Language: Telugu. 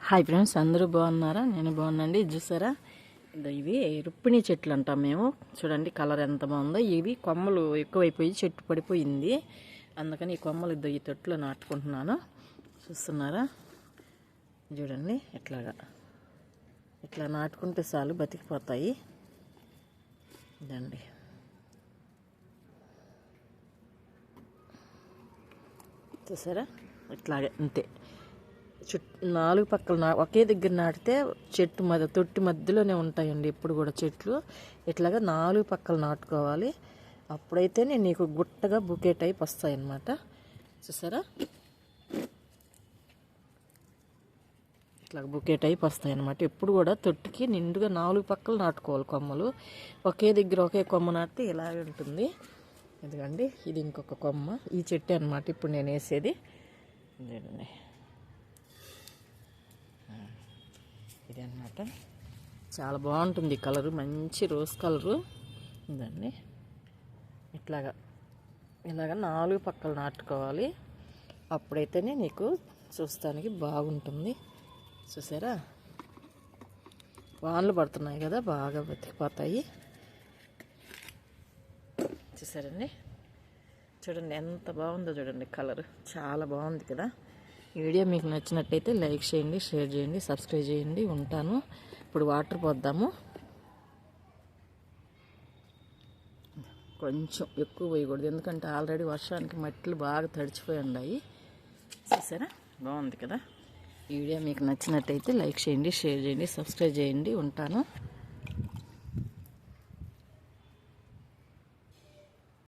హాయ్ ఫ్రెండ్స్, అందరూ బాగున్నారా? నేను బాగున్నాండి. చూసారా, ఇవి రుప్పిణి చెట్లు అంటాం మేము. చూడండి కలర్ ఎంత బాగుందో. ఇవి కొమ్మలు ఎక్కువైపోయి చెట్టు పడిపోయింది, అందుకని ఈ కొమ్మలు ఈ తొట్టులో నాటుకుంటున్నాను. చూస్తున్నారా, చూడండి ఇట్లా నాటుకుంటే చాలు బతికిపోతాయి. ఇదండి, చూసారా, ఇట్లాగే అంతే. నాలుగు పక్కల ఒకే దగ్గర నాటితే తొట్టి మధ్యలోనే ఉంటాయండి ఎప్పుడు కూడా చెట్లు. ఇట్లాగా నాలుగు పక్కలు నాటుకోవాలి, అప్పుడైతేనే నీకు గుట్టగా బుకే టైప్ వస్తాయి అన్నమాట. చూసారా, ఇట్లా బుకే టైప్ వస్తాయి అన్నమాట. ఎప్పుడు కూడా తొట్టికి నిండుగా నాలుగు పక్కలు నాటుకోవాలి కొమ్మలు. ఒకే దగ్గర ఒకే కొమ్మ నాటితే ఇలాగే ఉంటుంది. ఎందుకండి, ఇది ఇంకొక కొమ్మ, ఈ చెట్టు అన్నమాట ఇప్పుడు నేను వేసేది. చూడండి, ఇది అన్నమాట. చాలా బాగుంటుంది కలరు, మంచి రోజ్ కలరు. ఇదండి, ఇలాగా నాలుగు పక్కలు నాటుకోవాలి, అప్పుడైతేనే నీకు చూస్తానికి బాగుంటుంది. చూసారా, వానలు పడుతున్నాయి కదా, బాగా బతికిపోతాయి. చూసారండి, చూడండి ఎంత బాగుందో. చూడండి కలరు చాలా బాగుంది కదా. ఈ వీడియో మీకు నచ్చినట్టయితే లైక్ చేయండి, షేర్ చేయండి, సబ్స్క్రైబ్ చేయండి. ఉంటాను. ఇప్పుడు వాటర్ పోద్దాము. కొంచెం ఎక్కువ పోయకూడదు, ఎందుకంటే ఆల్రెడీ వర్షానికి మట్టిలు బాగా తడిచిపోయి ఉన్నాయి. చూసారా, బాగుంది కదా. ఈ వీడియో మీకు నచ్చినట్టయితే లైక్ చేయండి, షేర్ చేయండి, సబ్స్క్రైబ్ చేయండి. ఉంటాను.